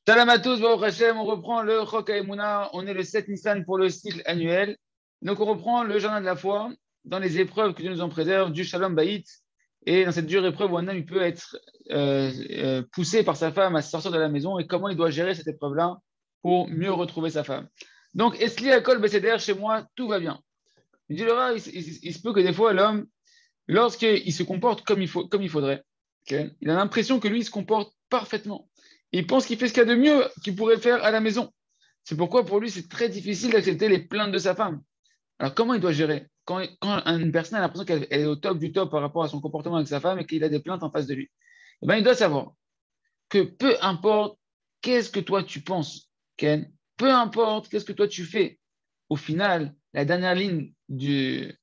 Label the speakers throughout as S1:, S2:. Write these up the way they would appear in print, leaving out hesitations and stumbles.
S1: Shalom à tous, Baruch Hashem, on reprend le Chok HaEmuna, on est le 7 Nissan pour le cycle annuel. Donc on reprend le jardin de la foi dans les épreuves que Dieu nous en préserve, du Shalom Baït. Et dans cette dure épreuve où un homme il peut être poussé par sa femme à sortir de la maison et comment il doit gérer cette épreuve-là pour mieux retrouver sa femme. Donc, Esli Akol Besséder, chez moi, tout va bien. Il dit le Rav, il se peut que des fois l'homme, lorsqu'il se comporte comme il faudrait, okay, il a l'impression que lui, il se comporte parfaitement. Il pense qu'il fait ce qu'il y a de mieux qu'il pourrait faire à la maison. C'est pourquoi pour lui, c'est très difficile d'accepter les plaintes de sa femme. Alors, comment il doit gérer quand une personne a l'impression qu'elle est au top du top par rapport à son comportement avec sa femme et qu'il a des plaintes en face de lui? Eh bien, il doit savoir que peu importe qu'est-ce que toi tu penses, Ken, peu importe qu'est-ce que toi tu fais, au final, la dernière ligne la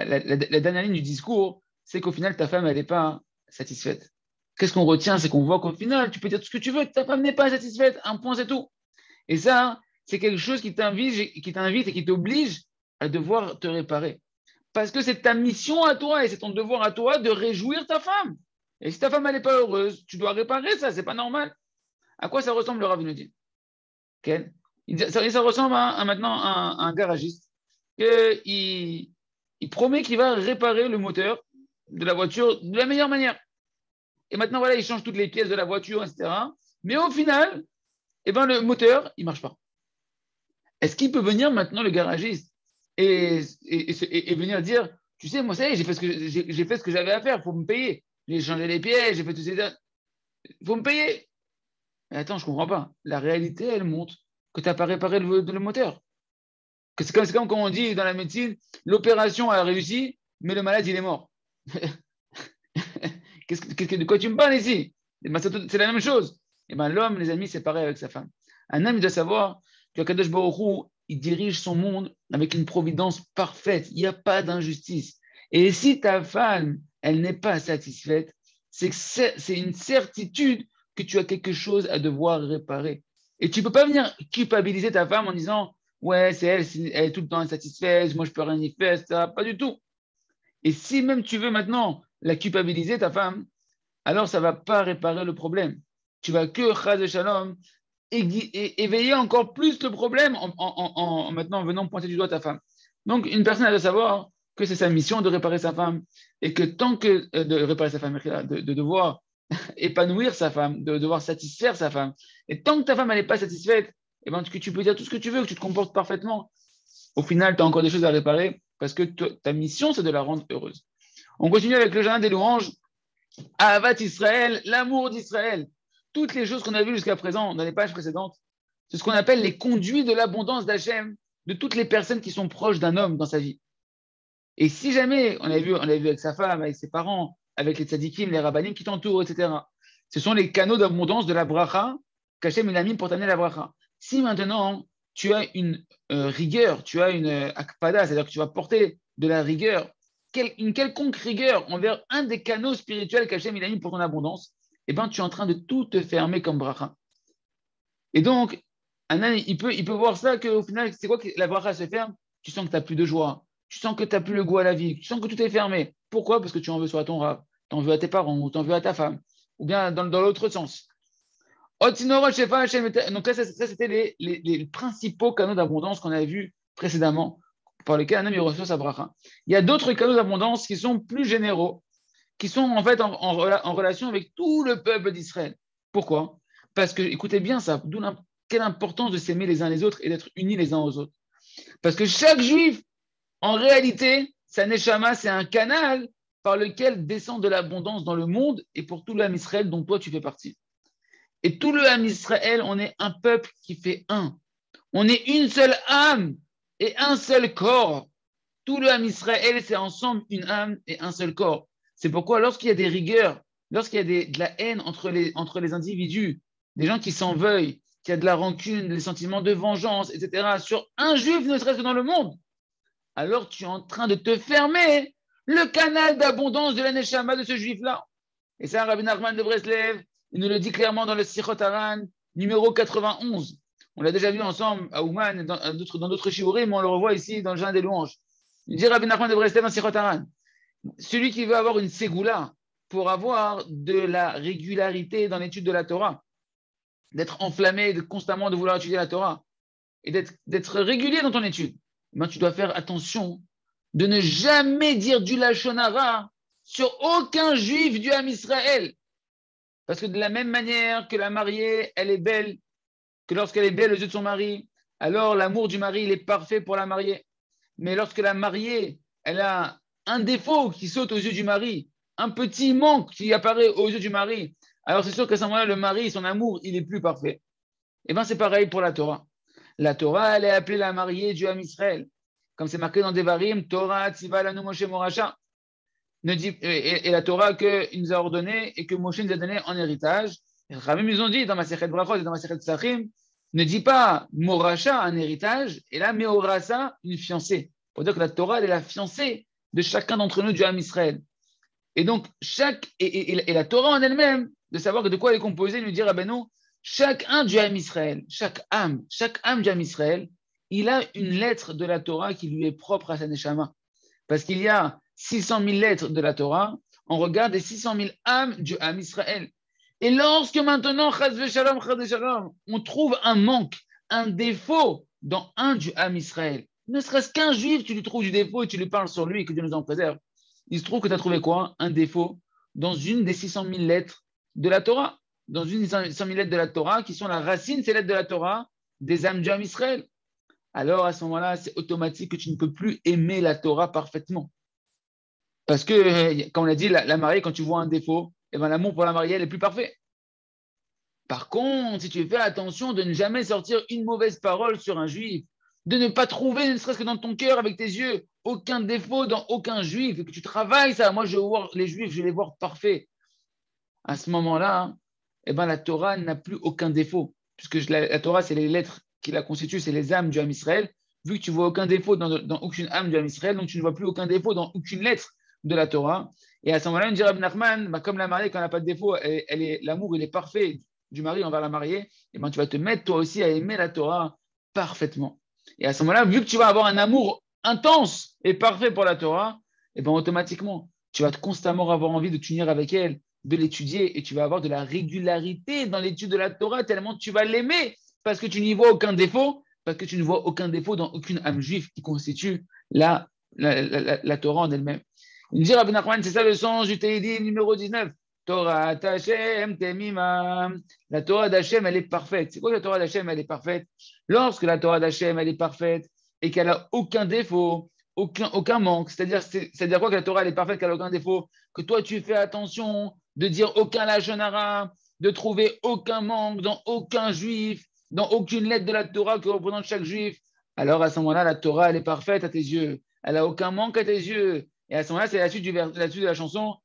S1: dernière ligne du discours, c'est qu'au final, ta femme, elle n'est pas satisfaite. Qu'est-ce qu'on retient? C'est qu'on voit qu'au final, tu peux dire tout ce que tu veux, ta femme n'est pas satisfaite, un point, c'est tout. Et ça, c'est quelque chose qui t'invite et qui t'oblige à devoir te réparer. Parce que c'est ta mission à toi et c'est ton devoir à toi de réjouir ta femme. Et si ta femme, elle n'est pas heureuse, tu dois réparer ça, c'est pas normal. À quoi ça ressemble le Rav nous dit? Okay. Ça ressemble maintenant à un garagiste. Il promet qu'il va réparer le moteur de la voiture de la meilleure manière. Et maintenant, voilà, il change toutes les pièces de la voiture, etc. Mais au final, eh ben, le moteur, il ne marche pas. Est-ce qu'il peut venir maintenant, le garagiste, et venir dire, tu sais, moi, ça y est, j'ai fait ce que j'avais à faire, il faut me payer. J'ai changé les pièces, j'ai fait tout ça. Il faut me payer. Mais attends, je ne comprends pas. La réalité, elle montre que tu n'as pas réparé le moteur. Que c'est comme quand on dit dans la médecine, l'opération a réussi, mais le malade, il est mort. De quoi tu me parles ici? C'est la même chose. Et ben, l'homme, les amis, c'est pareil avec sa femme. Un homme, il doit savoir que Kadosh Baruch Hu, il dirige son monde avec une providence parfaite. Il n'y a pas d'injustice. Et si ta femme, elle n'est pas satisfaite, c'est une certitude que tu as quelque chose à devoir réparer. Et tu ne peux pas venir culpabiliser ta femme en disant, ouais, elle est tout le temps insatisfaite, moi je peux rien y faire, etc. Pas du tout. Et si même tu veux maintenant la culpabiliser, ta femme, alors ça ne va pas réparer le problème. Tu vas que, chas de shalom, éveiller encore plus le problème en maintenant venant pointer du doigt ta femme. Donc, une personne elle doit savoir que c'est sa mission de réparer sa femme et que tant que de réparer sa femme, de devoir épanouir sa femme, de devoir satisfaire sa femme. Et tant que ta femme n'est pas satisfaite, eh ben, que tu peux dire tout ce que tu veux, que tu te comportes parfaitement. Au final, tu as encore des choses à réparer parce que ta mission, c'est de la rendre heureuse. On continue avec le jardin des louanges. Ahavat Israël, l'amour d'Israël. Toutes les choses qu'on a vues jusqu'à présent dans les pages précédentes, c'est ce qu'on appelle les conduits de l'abondance d'Hachem, de toutes les personnes qui sont proches d'un homme dans sa vie. Et si jamais, on l'a vu avec sa femme, avec ses parents, avec les tzadikim, les rabbanim qui t'entourent, etc. Ce sont les canaux d'abondance de la bracha qu'Hachem a mis pour t'amener la bracha. Si maintenant, tu as une rigueur, tu as une akpada, c'est-à-dire que tu vas porter de la rigueur, une quelconque rigueur envers un des canaux spirituels qu'Hachem a mis pour ton abondance, eh ben, tu es en train de tout te fermer comme bracha. Et donc, un âne, il peut voir ça qu'au final, c'est quoi que la bracha se ferme? Tu sens que tu n'as plus de joie, tu sens que tu n'as plus le goût à la vie, tu sens que tout est fermé. Pourquoi? Parce que tu en veux soit à ton rab, tu en veux à tes parents, ou tu en veux à ta femme, ou bien dans l'autre sens. Donc là, ça c'était les principaux canaux d'abondance qu'on avait vus précédemment, par lesquels un homme reçoit sa bracha. Il y a d'autres canaux d'abondance qui sont plus généraux, qui sont en fait en relation avec tout le peuple d'Israël. Pourquoi? Parce que, écoutez bien ça, quelle importance de s'aimer les uns les autres et d'être unis les uns aux autres. Parce que chaque juif, en réalité, sa neshama, c'est un canal par lequel descend de l'abondance dans le monde et pour tout l'âme Israël dont toi tu fais partie. Et tout le âme Israël, on est un peuple qui fait un. On est une seule âme et un seul corps. Tout le âme Israël, c'est ensemble une âme et un seul corps. C'est pourquoi lorsqu'il y a des rigueurs, lorsqu'il y a de la haine entre les individus, des gens qui s'en veuillent, qu'il y a de la rancune, des sentiments de vengeance, etc., sur un juif, ne serait-ce que dans le monde, alors tu es en train de te fermer le canal d'abondance de la neshama de ce juif-là. Et ça, Rabbi Nachman de Breslev, il nous le dit clairement dans le Sichot Haran, numéro 91. On l'a déjà vu ensemble à Ouman et dans d'autres shiurim, mais on le revoit ici dans le Jardin des louanges. Il dit Rabbi Nachman de Breslev dans Sichot Haran, celui qui veut avoir une ségoula, pour avoir de la régularité dans l'étude de la Torah, d'être enflammé constamment de vouloir étudier la Torah et d'être régulier dans ton étude, tu dois faire attention de ne jamais dire du Lachon Hara sur aucun juif du Ham Israël. Parce que de la même manière que la mariée, elle est belle, que lorsqu'elle est belle aux yeux de son mari, alors l'amour du mari, il est parfait pour la mariée. Mais lorsque la mariée, elle a un défaut qui saute aux yeux du mari, un petit manque qui apparaît aux yeux du mari, alors c'est sûr qu'à ce moment-là, le mari, son amour, il est plus parfait. Et bien, c'est pareil pour la Torah. La Torah, elle est appelée la mariée du Ham Israël. Comme c'est marqué dans Devarim, Torah, Tziva, Lanu, Moshe, Moracha. Et la Torah qu'il nous a ordonné et que Moshe nous a donné en héritage. Les Ramim, ils ont dit dans ma Sechet Brachot et dans ma Sechet Sachim, ne dis pas Moracha, un héritage, et là, Meorasa, une fiancée. Pour dire que la Torah, elle est la fiancée de chacun d'entre nous du Ham Israël. Et donc, et la Torah en elle-même, de savoir de quoi elle est composée, nous dire, ah ben non, chacun du Ham Israël, chaque âme du Ham Israël, il a une lettre de la Torah qui lui est propre à sa Neshama. Parce qu'il y a 600 000 lettres de la Torah, on regarde les 600 000 âmes du Ham Israël. Et lorsque maintenant, chas v'shalom, on trouve un manque, un défaut dans un du Ham Israël, ne serait-ce qu'un juif, tu lui trouves du défaut et tu lui parles sur lui, que Dieu nous en préserve. Il se trouve que tu as trouvé quoi? Un défaut dans une des 600 000 lettres de la Torah. Dans une des 600 000 lettres de la Torah, qui sont la racine, ces lettres de la Torah, des âmes du Ham Israël. Alors à ce moment-là, c'est automatique que tu ne peux plus aimer la Torah parfaitement. Parce que, comme on l'a dit, la mariée, quand tu vois un défaut, eh ben, l'amour pour la mariée, elle est plus parfait. Par contre, si tu fais attention de ne jamais sortir une mauvaise parole sur un juif, de ne pas trouver, ne serait-ce que dans ton cœur, avec tes yeux, aucun défaut dans aucun juif, et que tu travailles ça, moi je veux voir les juifs, je vais les voir parfaits. À ce moment-là, eh ben, la Torah n'a plus aucun défaut, puisque la Torah, c'est les lettres qui la constituent, c'est les âmes du Ham Israël. Vu que tu ne vois aucun défaut dans aucune âme du Ham Israël, donc tu ne vois plus aucun défaut dans aucune lettre de la Torah. Et à ce moment-là, on dirait Rabbi Nachman, bah, comme la mariée, quand elle n'a pas de défaut, l'amour, il est parfait du mari envers la mariée, et ben, tu vas te mettre toi aussi à aimer la Torah parfaitement. Et à ce moment-là, vu que tu vas avoir un amour intense et parfait pour la Torah, et ben, automatiquement, tu vas constamment avoir envie de t'unir avec elle, de l'étudier, et tu vas avoir de la régularité dans l'étude de la Torah, tellement tu vas l'aimer, parce que tu n'y vois aucun défaut, parce que tu ne vois aucun défaut dans aucune âme juive qui constitue la Torah en elle-même. Il dit Rabbi Nachman, c'est ça le sens du Teidim numéro 19. Torah Hashem Temima. La Torah d'Hachem, elle est parfaite. C'est quoi la Torah d'Hachem, elle est parfaite? Lorsque la Torah d'Hachem, elle est parfaite et qu'elle n'a aucun défaut, aucun manque, c'est-à-dire quoi que la Torah, elle est parfaite, qu'elle n'a aucun défaut, que toi, tu fais attention de dire aucun Lachon Hara, de trouver aucun manque dans aucun juif, dans aucune lettre de la Torah que représente chaque juif, alors à ce moment-là, la Torah, elle est parfaite à tes yeux. Elle n'a aucun manque à tes yeux. Et à ce moment-là, c'est la suite de la chanson.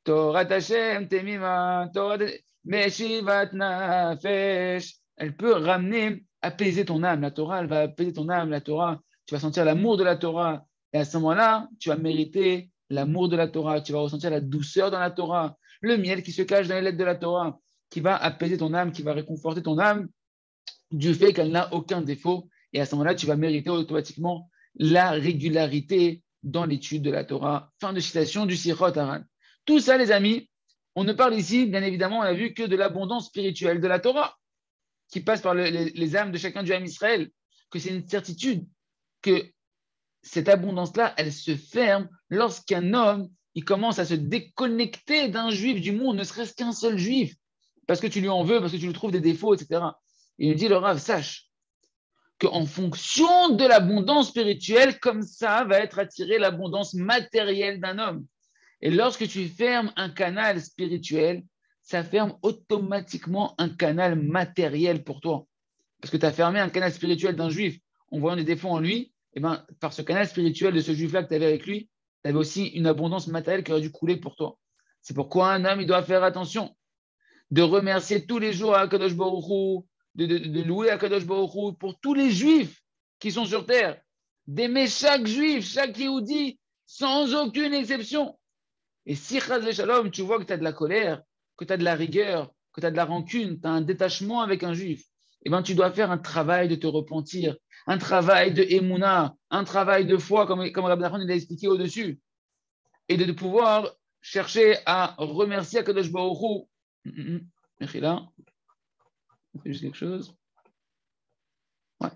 S1: Torah Hashem temima, Torah meshivat nafesh. Elle peut ramener, apaiser ton âme. La Torah, elle va apaiser ton âme. La Torah, tu vas sentir l'amour de la Torah. Et à ce moment-là, tu vas mériter l'amour de la Torah. Tu vas ressentir la douceur dans la Torah. Le miel qui se cache dans les lettres de la Torah, qui va apaiser ton âme, qui va réconforter ton âme du fait qu'elle n'a aucun défaut. Et à ce moment-là, tu vas mériter automatiquement la régularité dans l'étude de la Torah. Fin de citation du Sichot Haran. Tout ça, les amis, on ne parle ici, bien évidemment, on a vu que de l'abondance spirituelle de la Torah, qui passe par les âmes de chacun du Ham Israël, que c'est une certitude que cette abondance-là, elle se ferme lorsqu'un homme, il commence à se déconnecter d'un juif du monde, ne serait-ce qu'un seul juif, parce que tu lui en veux, parce que tu lui trouves des défauts, etc. Et il dit, le Rav, sache qu'en fonction de l'abondance spirituelle, comme ça va être attirée l'abondance matérielle d'un homme. Et lorsque tu fermes un canal spirituel, ça ferme automatiquement un canal matériel pour toi. Parce que tu as fermé un canal spirituel d'un juif en voyant des défauts en lui, et ben, par ce canal spirituel de ce juif-là que tu avais avec lui, tu avais aussi une abondance matérielle qui aurait dû couler pour toi. C'est pourquoi un homme, il doit faire attention de remercier tous les jours à Kadosh Baruch Hu, de louer à Kadosh Baruch Hu pour tous les juifs qui sont sur terre, d'aimer chaque juif, chaque Yehudi, sans aucune exception. Et si, Chaz Shalom, tu vois que tu as de la colère, que tu as de la rigueur, que tu as de la rancune, tu as un détachement avec un juif, eh ben, tu dois faire un travail de te repentir, un travail de émouna, un travail de foi, comme Rabbi Nachman l'a expliqué au-dessus, et de pouvoir chercher à remercier Akadosh Baruch Hu. Mechila, on fait juste quelque chose. Ouais.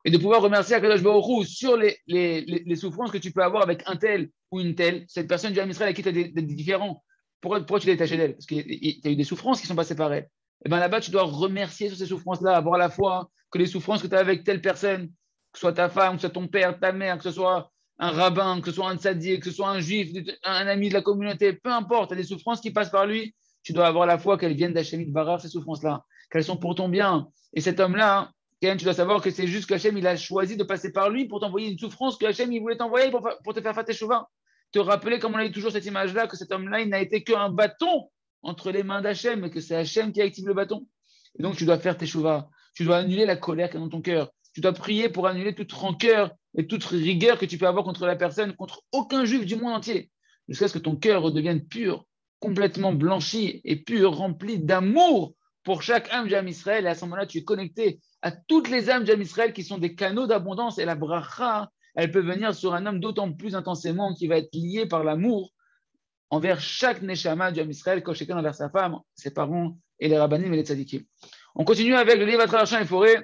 S1: Et de pouvoir remercier Akadosh Baruch Hu sur les souffrances que tu peux avoir avec un tel ou une telle, cette personne du Ham Israël avec qui tu as des différents. Pourquoi tu l'es détaché d'elle? Parce qu'il y a eu des souffrances qui sont passées par elle. Et bien là-bas, tu dois remercier sur ces souffrances-là, avoir la foi que les souffrances que tu as avec telle personne, que ce soit ta femme, que ce soit ton père, ta mère, que ce soit un rabbin, que ce soit un tzaddik, que ce soit un juif, un ami de la communauté, peu importe, tu as des souffrances qui passent par lui, tu dois avoir la foi qu'elles viennent d'Hachem Barar, ces souffrances-là, qu'elles sont pour ton bien. Et cet homme-là, Ken, tu dois savoir que c'est juste qu'Hachem, il a choisi de passer par lui pour t'envoyer une souffrance que Hachem, il voulait t'envoyer pour te faire faire tes chouvas. Te rappeler, comme on a dit toujours cette image-là, que cet homme-là, il n'a été qu'un bâton entre les mains d'Hachem, et que c'est Hachem qui active le bâton. Et donc, tu dois faire tes chouvas. Tu dois annuler la colère qui est dans ton cœur. Tu dois prier pour annuler toute rancœur et toute rigueur que tu peux avoir contre la personne, contre aucun juif du monde entier. Jusqu'à ce que ton cœur redevienne pur, complètement blanchi et pur, rempli d'amour pour chaque âme d'Am Israël. Et à ce moment-là, tu es connecté à toutes les âmes d'Am Israël qui sont des canaux d'abondance. Et la bracha, elle peut venir sur un homme d'autant plus intensément qui va être lié par l'amour envers chaque neshama d'Am Israël, quand chacun envers sa femme, ses parents et les rabbanim et les tzadikim. On continue avec le livre à travers champs et forêts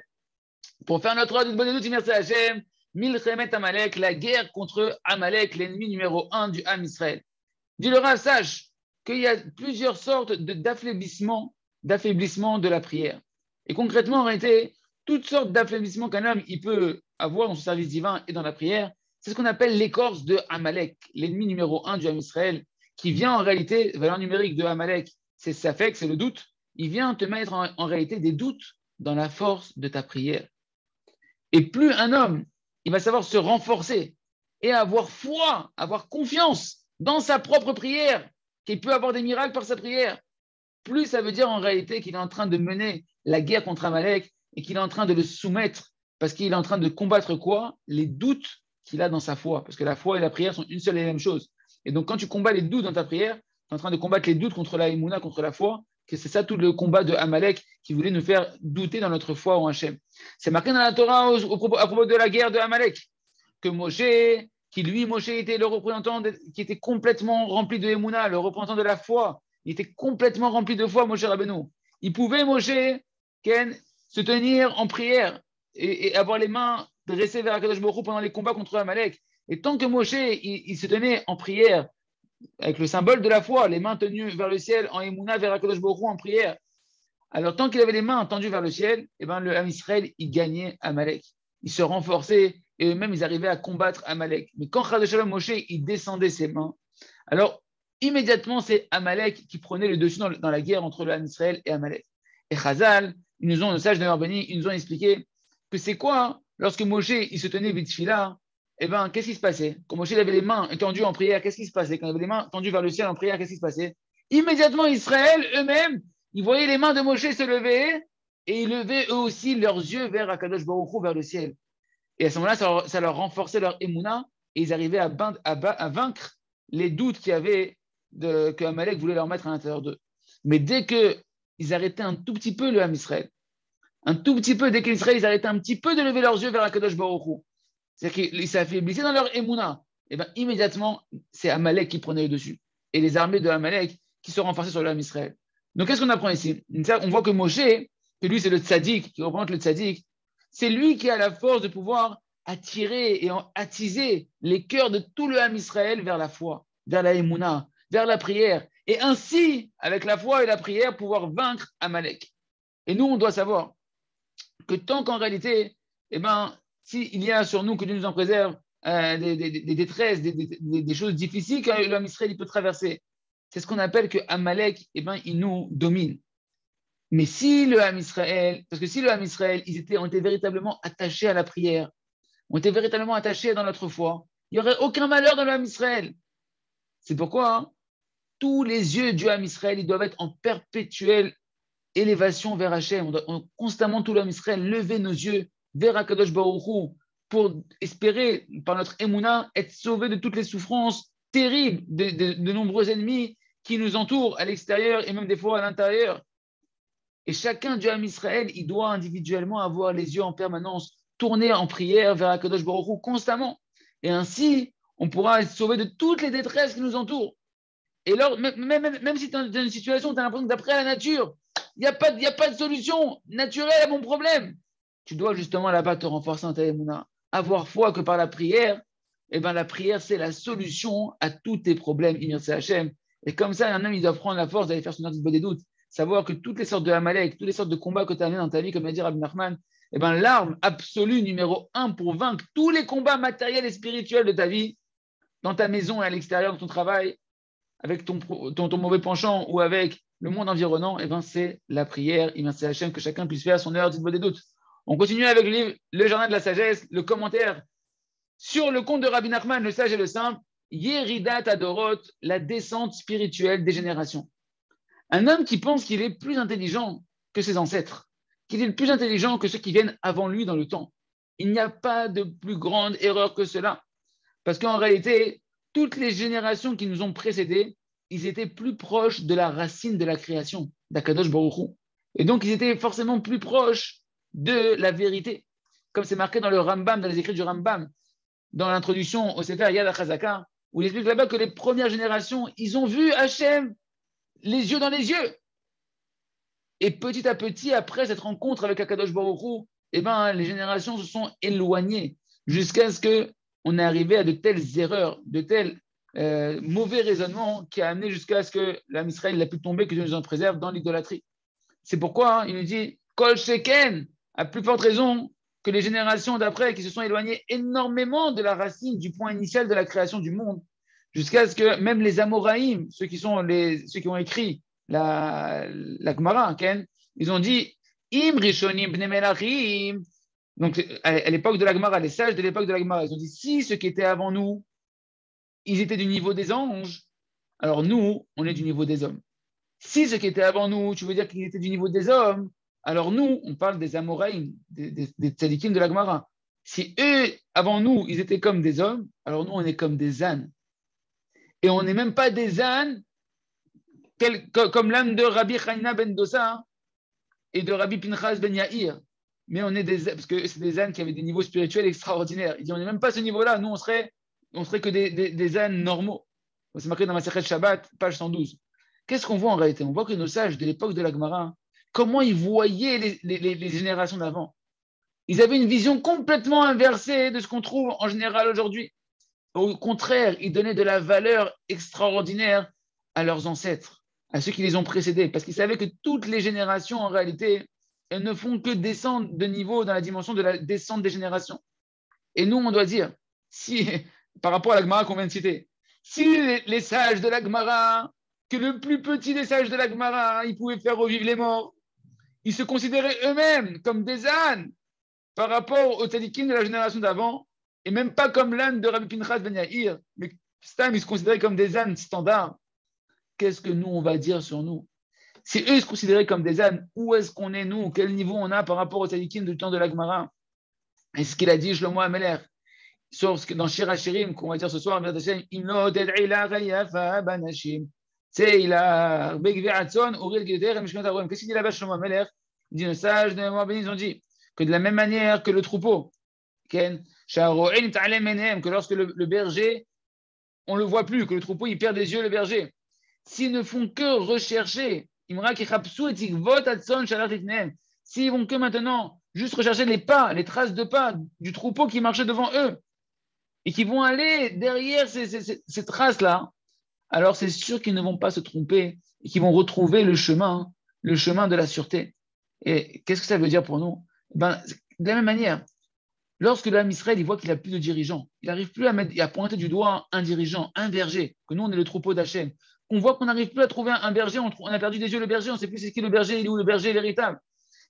S1: pour faire notre droit d'une bonne écoute. Merci à Hachem. Milchemet Amalek, la guerre contre Amalek, l'ennemi numéro 1 du Ham Israël. Dis-le, sache qu'il y a plusieurs sortes d'affaiblissement de la prière. Et concrètement, en réalité, toutes sortes d'affaiblissement qu'un homme il peut avoir dans son service divin et dans la prière, c'est ce qu'on appelle l'écorce de Amalek, l'ennemi numéro 1 du Ham Israël, qui vient en réalité, valeur numérique de Amalek, c'est Safek, c'est le doute. Il vient te mettre en réalité des doutes dans la force de ta prière. Et plus un homme, il va savoir se renforcer et avoir foi, avoir confiance dans sa propre prière, qu'il peut avoir des miracles par sa prière, plus ça veut dire en réalité qu'il est en train de mener la guerre contre Amalek et qu'il est en train de le soumettre parce qu'il est en train de combattre quoi? Les doutes qu'il a dans sa foi. Parce que la foi et la prière sont une seule et la même chose. Et donc quand tu combats les doutes dans ta prière, tu es en train de combattre les doutes contre la Emouna, contre la foi, que c'est ça tout le combat de Amalek qui voulait nous faire douter dans notre foi en Hachem. C'est marqué dans la Torah à propos de la guerre de Amalek que Moshe, Moshe était le représentant qui était complètement rempli de Emouna, le représentant de la foi. Il était complètement rempli de foi, Moshe Rabbeinu. Il pouvait, Moshe, Ken, se tenir en prière et avoir les mains dressées vers Akadosh Baruch Hu pendant les combats contre Amalek. Et tant que Moshe, il se tenait en prière, avec le symbole de la foi, les mains tenues vers le ciel, en Emouna, vers Akadosh Baruch Hu, en prière. Alors, tant qu'il avait les mains tendues vers le ciel, eh ben, le Ham Israël, il gagnait Amalek. Il se renforçait et eux-mêmes, ils arrivaient à combattre Amalek. Mais quand Chad Shalom Moshe, il descendait ses mains, alors immédiatement, c'est Amalek qui prenait le dessus dans la guerre entre le Ham Israël et Amalek. Et Chazal, nos sages de Marbani, ils nous ont expliqué que c'est quoi, lorsque Moshe, il se tenait Vitfila, eh ben, qu'est-ce qui se passait? Quand Moshe avait les mains tendues en prière, qu'est-ce qui se passait? Quand il avait les mains tendues vers le ciel en prière, qu'est-ce qui se passait? Immédiatement, Israël, eux-mêmes, ils voyaient les mains de Moshe se lever et ils levaient eux aussi leurs yeux vers Akadosh Baruch Hu, vers le ciel. Et à ce moment-là, ça leur renforçait leur émouna et ils arrivaient à vaincre les doutes qu'il y avait que Amalek voulait leur mettre à l'intérieur d'eux. Mais dès qu'ils arrêtaient un tout petit peu le Ham Israël, un tout petit peu, dès qu'Israël, ils arrêtaient un petit peu de lever leurs yeux vers Akadosh Baruch Hu, c'est-à-dire qu'ils s'affaiblissaient dans leur émouna, et bien immédiatement, c'est Amalek qui prenait le dessus. Et les armées de Amalek qui se renforçaient sur le Ham Israël. Donc qu'est-ce qu'on apprend ici? On voit que Moshe, que lui c'est le tzaddik, qui représente le tzaddik, c'est lui qui a la force de pouvoir attirer et attiser les cœurs de tout le Ham Israël vers la foi, vers la émouna, vers la prière. Et ainsi, avec la foi et la prière, pouvoir vaincre Amalek. Et nous, on doit savoir que tant qu'en réalité, eh ben, s'il y a sur nous, que Dieu nous en préserve, des détresses, des choses difficiles que le Ham Israël il peut traverser, c'est ce qu'on appelle que Amalek, eh ben, il nous domine. Mais si le Ham Israël, parce que si le Ham Israël, on était véritablement attachés à la prière, on était véritablement attachés dans notre foi, il n'y aurait aucun malheur dans le Ham Israël. C'est pourquoi tous les yeux du Ham Israël, ils doivent être en perpétuelle élévation vers Hachem. On doit constamment, tout le Ham Israël, lever nos yeux vers Akadosh Baruch Hu pour espérer, par notre émouna, être sauvé de toutes les souffrances terribles de nombreux ennemis qui nous entourent à l'extérieur et même des fois à l'intérieur. Et chacun du Ham Israël, il doit individuellement avoir les yeux en permanence tournés en prière vers Akadosh Baruch Hu constamment. Et ainsi, on pourra être sauvé de toutes les détresses qui nous entourent. Et alors, même si tu es dans une situation où tu as l'impression que d'après la nature, il n'y a pas de solution naturelle à mon problème, tu dois justement là-bas te renforcer en ta émouna. Avoir foi que par la prière, eh ben, la prière, c'est la solution à tous tes problèmes, c'est Hachem. Et comme ça, un homme, il doit prendre la force d'aller faire son ordre des doutes. Savoir que toutes les sortes de Amalek, toutes les sortes de combats que tu as amenés dans ta vie, comme l'a dit Rabbi Nachman, eh ben, l'arme absolue numéro un pour vaincre tous les combats matériels et spirituels de ta vie, dans ta maison et à l'extérieur de ton travail, avec ton mauvais penchant ou avec le monde environnant, eh ben, c'est la prière. C'est Hachem que chacun puisse faire son heure des doutes. On continue avec le livre Le Jardin de la Sagesse, le commentaire sur le compte de Rabbi Nachman, le sage et le simple, Yeridat Adorot, la descente spirituelle des générations. Un homme qui pense qu'il est plus intelligent que ses ancêtres, qu'il est le plus intelligent que ceux qui viennent avant lui dans le temps. Il n'y a pas de plus grande erreur que cela. Parce qu'en réalité, toutes les générations qui nous ont précédés, ils étaient plus proches de la racine de la création, d'Akadosh Baruch Hu. Et donc, ils étaient forcément plus proches de la vérité. Comme c'est marqué dans le Rambam, dans les écrits du Rambam, dans l'introduction au Sefer Yad HaChazaka, où il explique là-bas que les premières générations, ils ont vu Hachem les yeux dans les yeux. Et petit à petit, après cette rencontre avec Akadosh Baruch Hu, eh ben, les générations se sont éloignées jusqu'à ce qu'on est arrivé à de telles erreurs, de tels mauvais raisonnements qui a amené jusqu'à ce que l'âme Israël a pu tomber, que Dieu nous en préserve dans l'idolâtrie. C'est pourquoi il nous dit Kol Sheken, à plus forte raison que les générations d'après qui se sont éloignées énormément de la racine, du point initial de la création du monde, jusqu'à ce que même les Amoraïm, ceux qui ont écrit la Gemara, ils ont dit Im Rishonim Bnei Melachim. Donc, à l'époque de la Gemara, les sages de l'époque de la Gemara, ils ont dit si ceux qui étaient avant nous, ils étaient du niveau des anges, alors nous, on est du niveau des hommes. Si ceux qui étaient avant nous, tu veux dire qu'ils étaient du niveau des hommes, alors nous, on parle des Amoraïm, des tzadikim de la Gemara. Si eux, avant nous, ils étaient comme des hommes, alors nous, on est comme des ânes. Et on n'est même pas des ânes comme l'âne de Rabbi Chaina ben Dosa et de Rabbi Pinchas ben Yair. Mais on est parce que c'est des ânes qui avaient des niveaux spirituels extraordinaires. Il dit, on n'est même pas à ce niveau-là. Nous, on serait que des ânes normaux. C'est marqué dans ma Masechet Shabbat, page 112. Qu'est-ce qu'on voit en réalité? On voit que nos sages de l'époque de la Gemara, comment ils voyaient les générations d'avant. Ils avaient une vision complètement inversée de ce qu'on trouve en général aujourd'hui. Au contraire, ils donnaient de la valeur extraordinaire à leurs ancêtres, à ceux qui les ont précédés, parce qu'ils savaient que toutes les générations, en réalité, elles ne font que descendre de niveau dans la dimension de la descente des générations. Et nous, on doit dire, si, par rapport à la Gemara qu'on vient de citer, si les sages de la Gemara, que le plus petit des sages de la Gemara, ils pouvaient faire revivre les morts, ils se considéraient eux-mêmes comme des ânes par rapport aux tzadikim de la génération d'avant, et même pas comme l'âne de Rabbi Pinchas ben Yair, mais Stam, ils se considéraient comme des ânes standards. Qu'est-ce que nous, on va dire sur nous? Si eux se considéraient comme des ânes, où est-ce qu'on est, nous? Quel niveau on a par rapport aux tzadikim du temps de la Gemara? Et ce qu'il a dit, Shlomo Ameler, sauf que dans Shir HaShirim, qu'on va dire ce soir, qu'est-ce qu'il dit là-bas, Shlomo Ameler? Il dit, le sage de Moab, ils ont dit que de la même manière que le troupeau, que lorsque le berger, on ne le voit plus, que le troupeau, il perd des yeux le berger. S'ils ne font que rechercher, s'ils vont que maintenant juste rechercher les pas, les traces de pas du troupeau qui marchait devant eux, et qui vont aller derrière ces traces-là, alors c'est sûr qu'ils ne vont pas se tromper et qu'ils vont retrouver le chemin de la sûreté. Et qu'est-ce que ça veut dire pour nous? De la même manière, lorsque l'âme Israël il voit qu'il n'a plus de dirigeant, il n'arrive plus à pointer du doigt un dirigeant, un berger, que nous on est le troupeau d'Hachem, on voit qu'on n'arrive plus à trouver un berger, on a perdu des yeux le berger, on ne sait plus c'est qui le berger, il est où le berger véritable.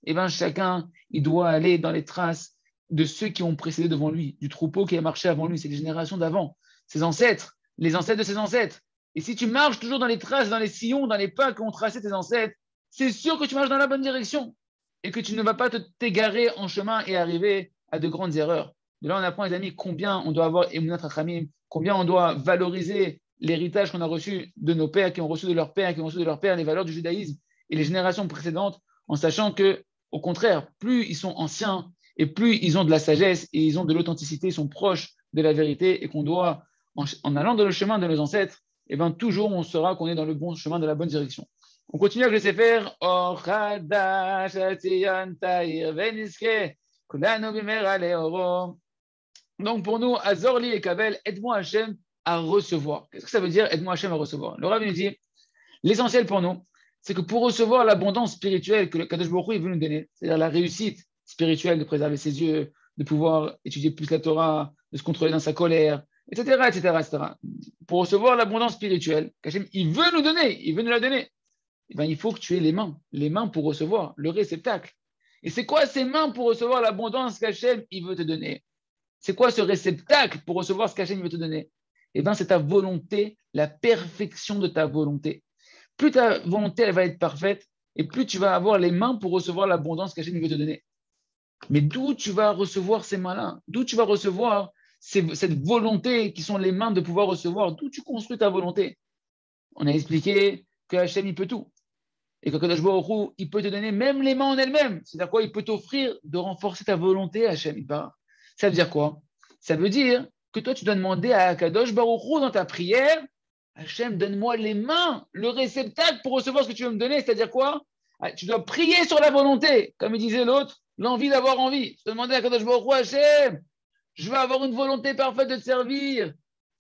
S1: Et bien chacun, il doit aller dans les traces de ceux qui ont précédé devant lui, du troupeau qui a marché avant lui, c'est les générations d'avant, ses ancêtres, les ancêtres de ses ancêtres. Et si tu marches toujours dans les traces, dans les sillons, dans les pas qu'ont tracé tes ancêtres, c'est sûr que tu marches dans la bonne direction et que tu ne vas pas t'égarer en chemin et arriver à de grandes erreurs. De là, on apprend, les amis, combien on doit avoir Emunat Rachamim, combien on doit valoriser l'héritage qu'on a reçu de nos pères, qui ont reçu de leurs pères, qui ont reçu de leurs pères, les valeurs du judaïsme et les générations précédentes, en sachant que, au contraire, plus ils sont anciens et plus ils ont de la sagesse et ils ont de l'authenticité, ils sont proches de la vérité et qu'on doit, en allant dans le chemin de nos ancêtres, et bien toujours on saura qu'on est dans le bon chemin, de la bonne direction. On continue avec le Sefer. Donc pour nous, Azorli et Kabel, aide-moi Hachem à recevoir. Qu'est-ce que ça veut dire, aide-moi Hachem à recevoir? Le Rav nous dit, l'essentiel pour nous, c'est que pour recevoir l'abondance spirituelle que le Kadosh Baruch Hu veut nous donner, c'est-à-dire la réussite spirituelle de préserver ses yeux, de pouvoir étudier plus la Torah, de se contrôler dans sa colère, etc., etc., etc. Pour recevoir l'abondance spirituelle qu'Hachem, il veut nous donner, il veut nous la donner, eh bien, il faut que tu aies les mains pour recevoir, le réceptacle. Et c'est quoi ces mains pour recevoir l'abondance qu'Hachem, il veut te donner? C'est quoi ce réceptacle pour recevoir ce qu'Hachem veut te donner? Eh bien, c'est ta volonté, la perfection de ta volonté. Plus ta volonté elle va être parfaite, et plus tu vas avoir les mains pour recevoir l'abondance qu'Hachem veut te donner. Mais d'où tu vas recevoir ces mains-là? D'où tu vas recevoir cette volonté qui sont les mains de pouvoir recevoir? D'où tu construis ta volonté? On a expliqué que Hachem, il peut tout. Et que Kadosh Baruch Hu, il peut te donner même les mains en elles-mêmes. C'est-à-dire quoi? Il peut t'offrir de renforcer ta volonté, Hachem. Ça veut dire quoi? Ça veut dire que toi, tu dois demander à Kadosh Baruch Hu dans ta prière, Hachem, donne-moi les mains, le réceptacle pour recevoir ce que tu veux me donner. C'est-à-dire quoi? Tu dois prier sur la volonté, comme il disait l'autre, l'envie d'avoir envie. Tu dois demander à Kadosh Baruch Hu, Hachem, je veux avoir une volonté parfaite de te servir.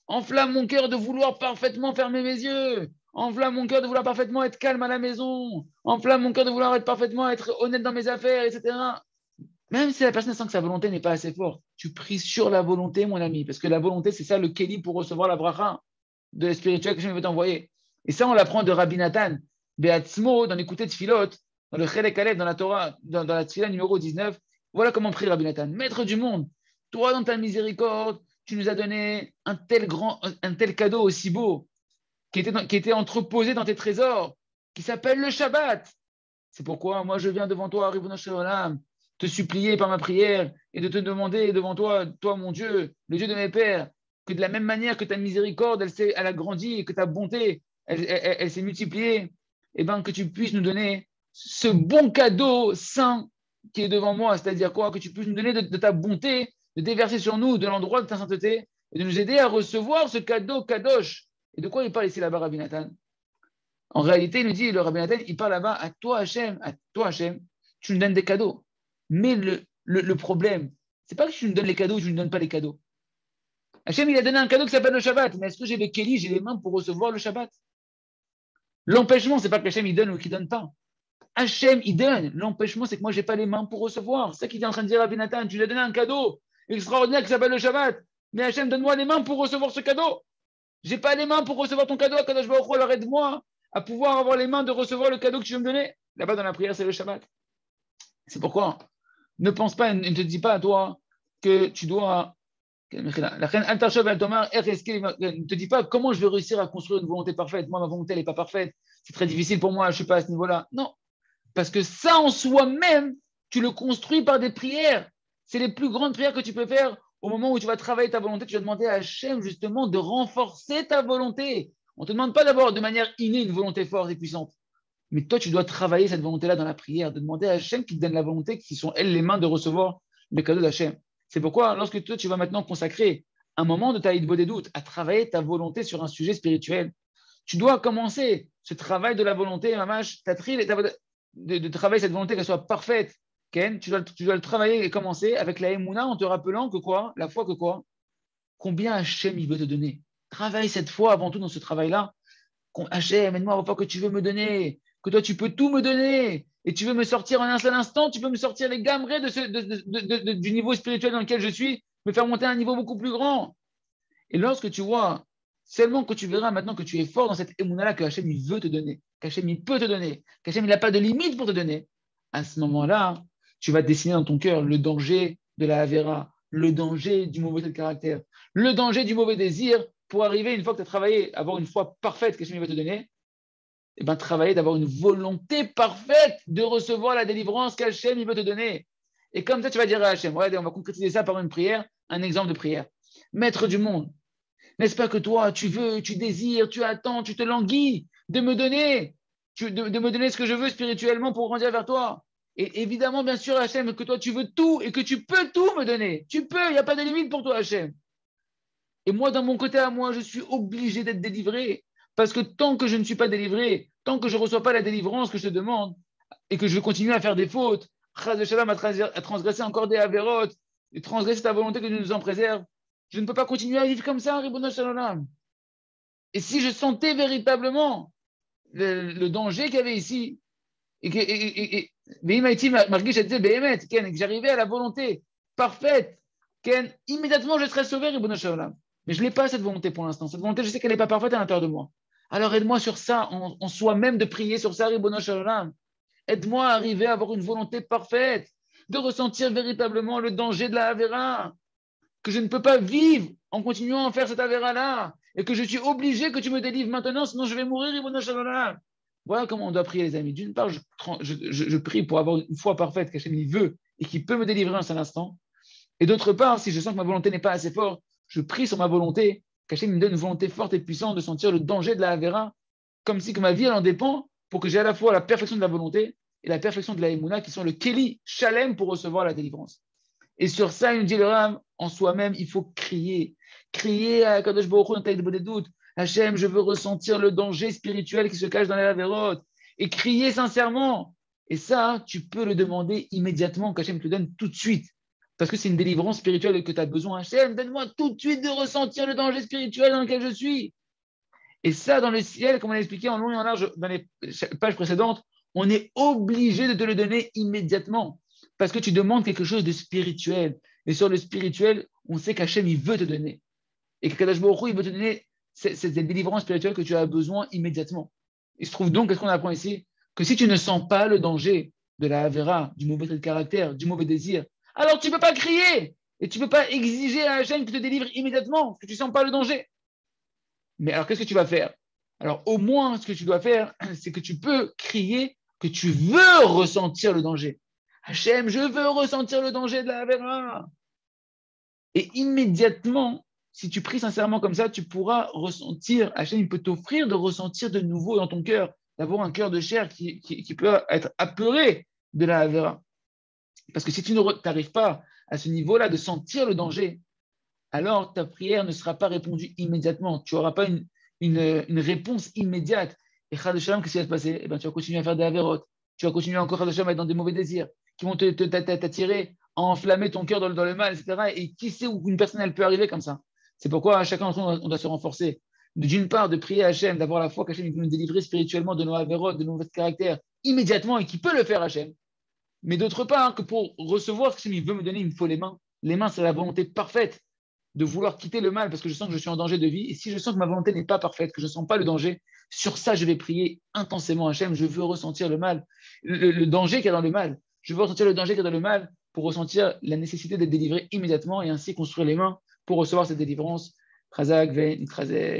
S1: Enflamme mon cœur de vouloir parfaitement fermer mes yeux. Enflamme mon cœur de vouloir parfaitement être calme à la maison. Enflamme mon cœur de vouloir être parfaitement être honnête dans mes affaires, etc. Même si la personne sent que sa volonté n'est pas assez forte, tu pries sur la volonté, mon ami, parce que la volonté, c'est ça le kéli pour recevoir la bracha de la spirituelle que je veux t'envoyer. Et ça, on l'apprend de Rabbi Nathan, Beatzmo, dans l'écouté de Philot, dans le Chelek Alev, dans la Torah, dans la Tfila numéro 19. Voilà comment prie Rabbi Nathan. Maître du monde, toi, dans ta miséricorde, tu nous as donné un tel cadeau aussi beau, qui était entreposé dans tes trésors, qui s'appelle le Shabbat. C'est pourquoi moi je viens devant toi, Ribono Shel Olam, te supplier par ma prière et de te demander devant toi, toi mon Dieu, le Dieu de mes pères, que de la même manière que ta miséricorde, elle a grandi et que ta bonté, elle s'est multipliée, et ben que tu puisses nous donner ce bon cadeau saint qui est devant moi, c'est-à-dire quoi? Que tu puisses nous donner de ta bonté, de déverser sur nous de l'endroit de ta sainteté et de nous aider à recevoir ce cadeau kadosh. Et de quoi il parle ici là-bas, Rabbi Nathan? En réalité, il nous dit, le Rabbi Nathan, il parle là-bas à toi, Hachem, tu nous donnes des cadeaux. Mais le problème, c'est pas que tu nous donnes les cadeaux ou tu ne nous donnes pas les cadeaux. Hachem, il a donné un cadeau qui s'appelle le Shabbat. Mais est-ce que j'ai les kéli, j'ai les mains pour recevoir le Shabbat? L'empêchement, c'est pas que Hachem, il donne ou qu'il donne pas. Hachem, il donne. L'empêchement, c'est que moi, j'ai pas les mains pour recevoir. C'est ça qu'il est en train de dire à Rabbi Nathan. Tu lui as donné un cadeau extraordinaire qui s'appelle le Shabbat. Mais Hachem, donne-moi les mains pour recevoir ce cadeau. J'ai pas les mains pour recevoir ton cadeau. Kadosh Baruch Hu, alors aide-moi à pouvoir avoir les mains de recevoir le cadeau que tu veux me donner. Là-bas, dans la prière, c'est le Shabbat. C'est pourquoi ne pense pas, ne te dis pas à toi que tu dois. Ne te dis pas comment je vais réussir à construire une volonté parfaite. Moi, ma volonté, elle n'est pas parfaite. C'est très difficile pour moi, je ne suis pas à ce niveau-là. Non. Parce que ça, en soi-même, tu le construis par des prières. C'est les plus grandes prières que tu peux faire au moment où tu vas travailler ta volonté. Tu vas demander à Hachem, justement, de renforcer ta volonté. On ne te demande pas d'abord de manière innée une volonté forte et puissante. Mais toi, tu dois travailler cette volonté-là dans la prière, de demander à Hachem qui te donne la volonté, qui sont elles les mains de recevoir le cadeau d'Hachem. C'est pourquoi, lorsque toi, tu vas maintenant consacrer un moment de ta hitbo des doutes à travailler ta volonté sur un sujet spirituel, tu dois commencer ce travail de la volonté, mamash, de travailler cette volonté qu'elle soit parfaite. Ken, tu dois le travailler et commencer avec la Emouna en te rappelant que quoi? La foi que quoi? Combien Hachem il veut te donner. Travaille cette foi avant tout dans ce travail-là. Hachem, aide-moi à la foi que tu veux me donner, que toi tu peux tout me donner, et tu veux me sortir en un seul instant, tu peux me sortir les gamrés du niveau spirituel dans lequel je suis, me faire monter à un niveau beaucoup plus grand. Et lorsque tu vois, seulement que tu verras maintenant que tu es fort dans cette émouna-là que Hachem il veut te donner, qu'Hachem il peut te donner, qu'Hachem il n'a pas de limite pour te donner, à ce moment-là, tu vas dessiner dans ton cœur le danger de la Havera, le danger du mauvais caractère, le danger du mauvais désir pour arriver, une fois que tu as travaillé, avoir une foi parfaite qu'Hachem va te donner, et bien travailler d'avoir une volonté parfaite de recevoir la délivrance qu'Hachem il veut te donner. Et comme ça, tu vas dire à Hachem, regardez, on va concrétiser ça par une prière, un exemple de prière. Maître du monde, n'est-ce pas que toi, tu veux, tu désires, tu attends, tu te languis de me donner, de me donner ce que je veux spirituellement pour grandir vers toi. Et évidemment, bien sûr, Hachem, que toi, tu veux tout et que tu peux tout me donner. Tu peux, il n'y a pas de limite pour toi, Hachem. Et moi, dans mon côté à moi, je suis obligé d'être délivré. Parce que tant que je ne suis pas délivré, tant que je ne reçois pas la délivrance que je te demande, et que je continue à faire des fautes, à transgresser encore des avérotes, et transgresser ta volonté que tu nous en préserves, je ne peux pas continuer à vivre comme ça, Ribono Shalom. Et si je sentais véritablement le danger qu'il y avait ici, et que j'arrivais à la volonté parfaite, immédiatement je serais sauvé, Ribono Shalom. Mais je n'ai pas cette volonté pour l'instant. Cette volonté, je sais qu'elle n'est pas parfaite à l'intérieur de moi. Alors aide-moi sur ça, en soi-même de prier sur ça, Ribono Shalom. Aide-moi à arriver à avoir une volonté parfaite, de ressentir véritablement le danger de la Avera, que je ne peux pas vivre en continuant à faire cette Avera-là, et que je suis obligé que tu me délivres maintenant, sinon je vais mourir, Ribono Shalom. Voilà comment on doit prier, les amis. D'une part, je prie pour avoir une foi parfaite qu'Hachem il veut et qui peut me délivrer en cet instant. Et d'autre part, si je sens que ma volonté n'est pas assez forte, je prie sur ma volonté, qu'Hachem me donne une volonté forte et puissante de sentir le danger de la Avera, comme si que ma vie elle en dépend, pour que j'ai à la fois la perfection de la volonté et la perfection de la Emouna, qui sont le Keli Shalem pour recevoir la délivrance. Et sur ça, il nous dit le Ram, en soi-même, il faut crier. Crier à Kadosh Baruch Hu dans ta des doutes. Hachem, je veux ressentir le danger spirituel qui se cache dans les lavérotes. Et crier sincèrement. Et ça, tu peux le demander immédiatement, qu'Hachem te donne tout de suite. Parce que c'est une délivrance spirituelle que tu as besoin. Hachem, donne-moi tout de suite de ressentir le danger spirituel dans lequel je suis. Et ça, dans le ciel, comme on l'a expliqué en long et en large dans les pages précédentes, on est obligé de te le donner immédiatement. Parce que tu demandes quelque chose de spirituel. Et sur le spirituel, on sait qu'Hachem, il veut te donner. Et que Kadosh Baruch Hu, il veut te donner cette délivrance spirituelle que tu as besoin immédiatement. Il se trouve donc, qu'est-ce qu'on apprend ici? Que si tu ne sens pas le danger de la Havera, du mauvais trait de caractère, du mauvais désir, alors tu ne peux pas crier. Et tu ne peux pas exiger à Hachem qu'il te délivre immédiatement, parce que tu ne sens pas le danger. Mais alors, qu'est-ce que tu vas faire? Alors, au moins, ce que tu dois faire, c'est que tu peux crier que tu veux ressentir le danger. Hachem, je veux ressentir le danger de la Havera. Et immédiatement, si tu pries sincèrement comme ça, tu pourras ressentir, Hachem, il peut t'offrir de ressentir de nouveau dans ton cœur, d'avoir un cœur de chair qui peut être apeuré de la Havera. Parce que si tu n'arrives pas à ce niveau-là de sentir le danger, alors ta prière ne sera pas répondue immédiatement. Tu n'auras pas une réponse immédiate. Et Chad Shalom, qu'est-ce qui va se passer? Eh ben, tu vas continuer à faire des avérotes. Tu vas continuer encore Chad Shalom, à être dans des mauvais désirs qui vont t'attirer, à enflammer ton cœur dans le mal, etc. Et qui sait où une personne elle peut arriver comme ça? C'est pourquoi à chacun d'entre nous, on doit se renforcer. D'une part, de prier à Hachem, d'avoir la foi qu'Hachem peut nous délivrer spirituellement de nos avérotes, de nos mauvais caractères, immédiatement, et qui peut le faire Hachem. Mais d'autre part, que pour recevoir ce qu'Hachem veut me donner, il me faut les mains. Les mains, c'est la volonté parfaite de vouloir quitter le mal parce que je sens que je suis en danger de vie. Et si je sens que ma volonté n'est pas parfaite, que je ne sens pas le danger, sur ça, je vais prier intensément Hachem. Je veux ressentir le mal, le danger qu'il y a dans le mal. Je veux ressentir le danger qu'il y a dans le mal pour ressentir la nécessité d'être délivré immédiatement et ainsi construire les mains pour recevoir cette délivrance. Chazak, Ven,